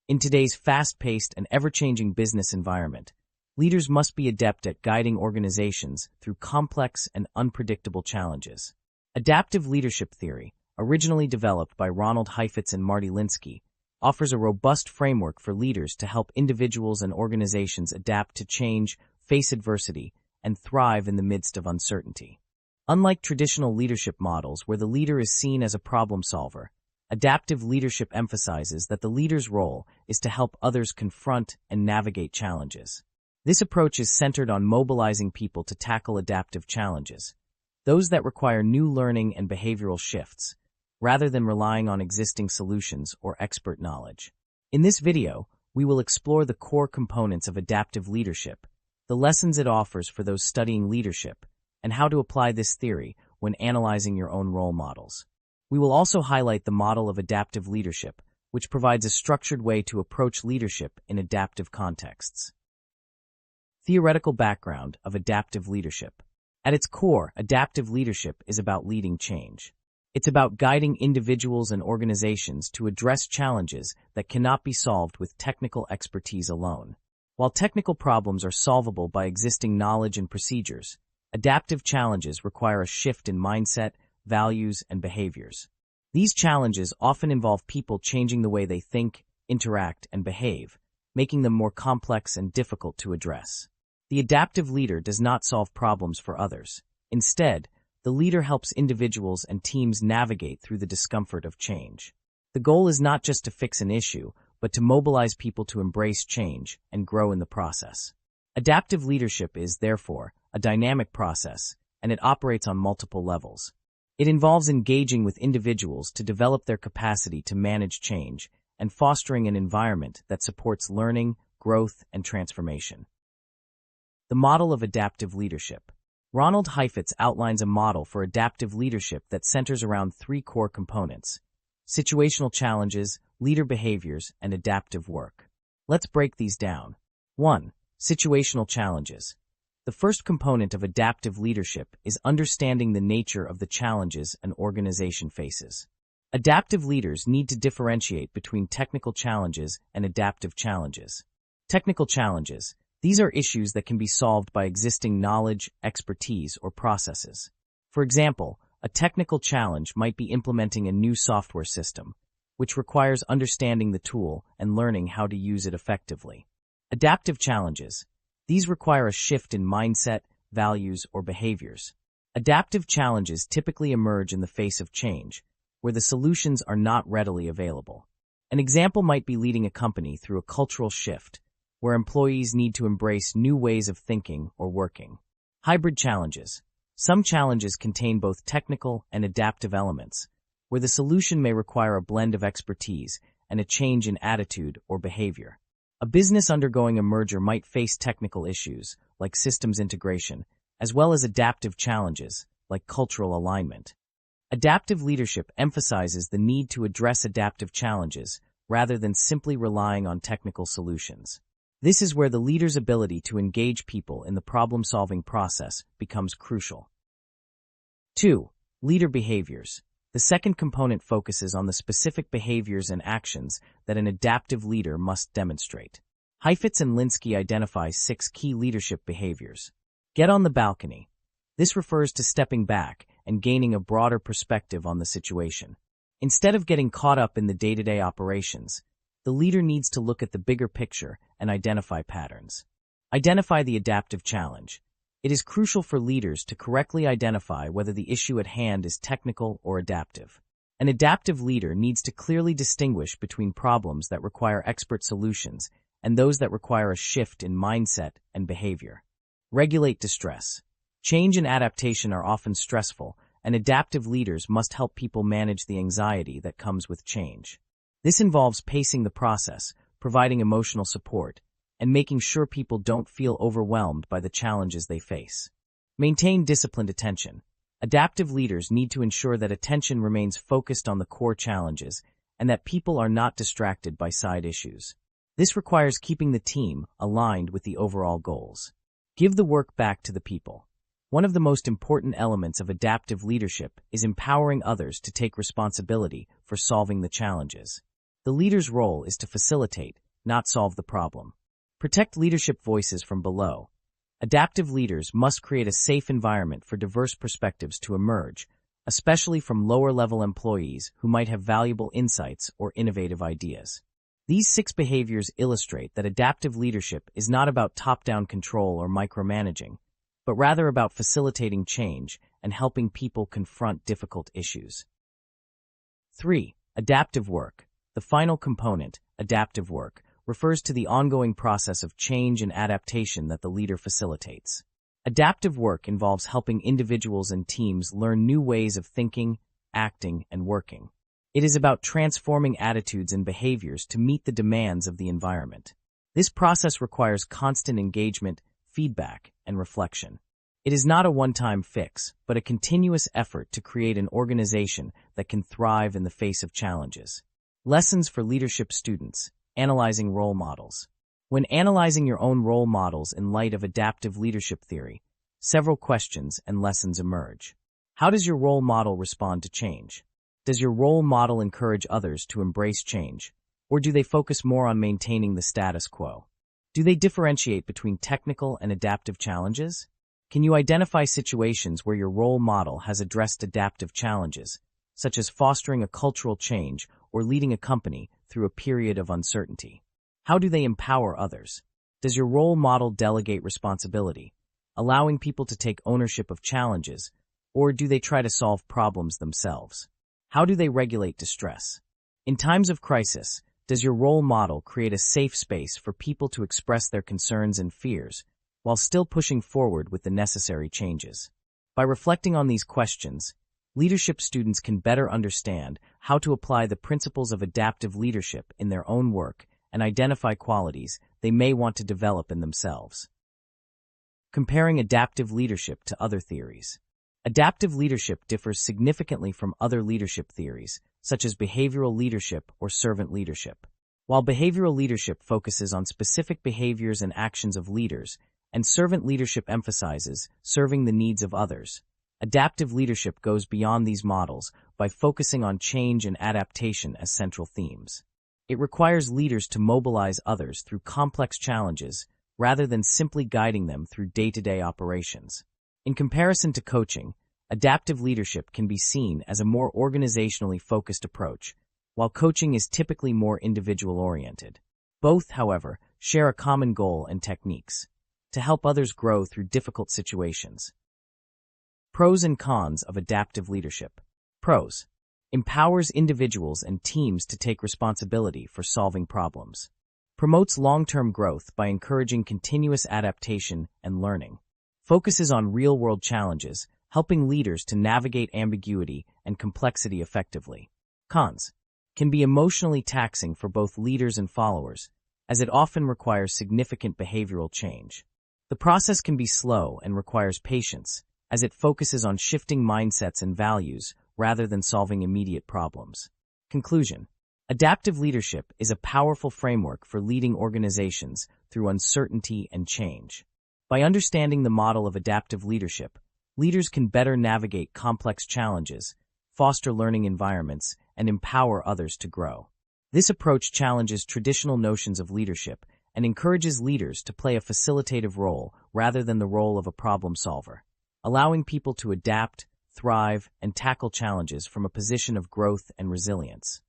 In today's fast-paced and ever-changing business environment, leaders must be adept at guiding organizations through complex and unpredictable challenges. Adaptive leadership theory, originally developed by Ronald Heifetz and Marty Linsky, offers a robust framework for leaders to help individuals and organizations adapt to change, face adversity, and thrive in the midst of uncertainty. Unlike traditional leadership models where the leader is seen as a problem solver, adaptive leadership emphasizes that the leader's role is to help others confront and navigate challenges. This approach is centered on mobilizing people to tackle adaptive challenges, those that require new learning and behavioral shifts, rather than relying on existing solutions or expert knowledge. In this video, we will explore the core components of adaptive leadership, the lessons it offers for those studying leadership, and how to apply this theory when analyzing your own role models. We will also highlight the model of adaptive leadership, which provides a structured way to approach leadership in adaptive contexts. Theoretical background of adaptive leadership. At its core, adaptive leadership is about leading change. It's about guiding individuals and organizations to address challenges that cannot be solved with technical expertise alone. While technical problems are solvable by existing knowledge and procedures, adaptive challenges require a shift in mindset, values, and behaviors. These challenges often involve people changing the way they think, interact, and behave, making them more complex and difficult to address. The adaptive leader does not solve problems for others. Instead, the leader helps individuals and teams navigate through the discomfort of change. The goal is not just to fix an issue, but to mobilize people to embrace change and grow in the process. Adaptive leadership is, therefore, a dynamic process, and it operates on multiple levels. It involves engaging with individuals to develop their capacity to manage change and fostering an environment that supports learning, growth, and transformation. The model of adaptive leadership. Ronald Heifetz outlines a model for adaptive leadership that centers around three core components: situational challenges, leader behaviors, and adaptive work. Let's break these down. 1. Situational challenges. The first component of adaptive leadership is understanding the nature of the challenges an organization faces. Adaptive leaders need to differentiate between technical challenges and adaptive challenges. Technical challenges. These are issues that can be solved by existing knowledge, expertise, or processes. For example, a technical challenge might be implementing a new software system, which requires understanding the tool and learning how to use it effectively. Adaptive challenges. These require a shift in mindset, values, or behaviors. Adaptive challenges typically emerge in the face of change, where the solutions are not readily available. An example might be leading a company through a cultural shift, where employees need to embrace new ways of thinking or working. Hybrid challenges. Some challenges contain both technical and adaptive elements, where the solution may require a blend of expertise and a change in attitude or behavior. A business undergoing a merger might face technical issues, like systems integration, as well as adaptive challenges, like cultural alignment. Adaptive leadership emphasizes the need to address adaptive challenges rather than simply relying on technical solutions. This is where the leader's ability to engage people in the problem-solving process becomes crucial. 2. Leader behaviors. The second component focuses on the specific behaviors and actions that an adaptive leader must demonstrate. Heifetz and Linsky identify 6 key leadership behaviors. Get on the balcony. This refers to stepping back and gaining a broader perspective on the situation. Instead of getting caught up in the day-to-day operations, the leader needs to look at the bigger picture and identify patterns. Identify the adaptive challenge. It is crucial for leaders to correctly identify whether the issue at hand is technical or adaptive. An adaptive leader needs to clearly distinguish between problems that require expert solutions and those that require a shift in mindset and behavior. Regulate distress. Change and adaptation are often stressful, and adaptive leaders must help people manage the anxiety that comes with change. This involves pacing the process, providing emotional support, and making sure people don't feel overwhelmed by the challenges they face. Maintain disciplined attention. Adaptive leaders need to ensure that attention remains focused on the core challenges and that people are not distracted by side issues. This requires keeping the team aligned with the overall goals. Give the work back to the people. One of the most important elements of adaptive leadership is empowering others to take responsibility for solving the challenges. The leader's role is to facilitate, not solve the problem. Protect leadership voices from below. Adaptive leaders must create a safe environment for diverse perspectives to emerge, especially from lower-level employees who might have valuable insights or innovative ideas. These 6 behaviors illustrate that adaptive leadership is not about top-down control or micromanaging, but rather about facilitating change and helping people confront difficult issues. 3. Adaptive work. The final component, adaptive work, refers to the ongoing process of change and adaptation that the leader facilitates. Adaptive work involves helping individuals and teams learn new ways of thinking, acting, and working. It is about transforming attitudes and behaviors to meet the demands of the environment. This process requires constant engagement, feedback, and reflection. It is not a one-time fix, but a continuous effort to create an organization that can thrive in the face of challenges. Lessons for leadership students. Analyzing role models. When analyzing your own role models in light of adaptive leadership theory, several questions and lessons emerge. How does your role model respond to change? Does your role model encourage others to embrace change, or do they focus more on maintaining the status quo? Do they differentiate between technical and adaptive challenges? Can you identify situations where your role model has addressed adaptive challenges, such as fostering a cultural change or leading a company through a period of uncertainty? How do they empower others? Does your role model delegate responsibility, allowing people to take ownership of challenges, or do they try to solve problems themselves? How do they regulate distress? In times of crisis, does your role model create a safe space for people to express their concerns and fears, while still pushing forward with the necessary changes? By reflecting on these questions, leadership students can better understand how to apply the principles of adaptive leadership in their own work and identify qualities they may want to develop in themselves. Comparing adaptive leadership to other theories. Adaptive leadership differs significantly from other leadership theories, such as behavioral leadership or servant leadership. While behavioral leadership focuses on specific behaviors and actions of leaders, and servant leadership emphasizes serving the needs of others, adaptive leadership goes beyond these models by focusing on change and adaptation as central themes. It requires leaders to mobilize others through complex challenges rather than simply guiding them through day-to-day operations. In comparison to coaching, adaptive leadership can be seen as a more organizationally focused approach, while coaching is typically more individual-oriented. Both, however, share a common goal and techniques: to help others grow through difficult situations. Pros and cons of adaptive leadership. Pros: empowers individuals and teams to take responsibility for solving problems. Promotes long-term growth by encouraging continuous adaptation and learning. Focuses on real-world challenges, helping leaders to navigate ambiguity and complexity effectively. Cons: can be emotionally taxing for both leaders and followers, as it often requires significant behavioral change. The process can be slow and requires patience, as it focuses on shifting mindsets and values rather than solving immediate problems. Conclusion: adaptive leadership is a powerful framework for leading organizations through uncertainty and change. By understanding the model of adaptive leadership, leaders can better navigate complex challenges, foster learning environments, and empower others to grow. This approach challenges traditional notions of leadership and encourages leaders to play a facilitative role rather than the role of a problem solver, allowing people to adapt, thrive, and tackle challenges from a position of growth and resilience.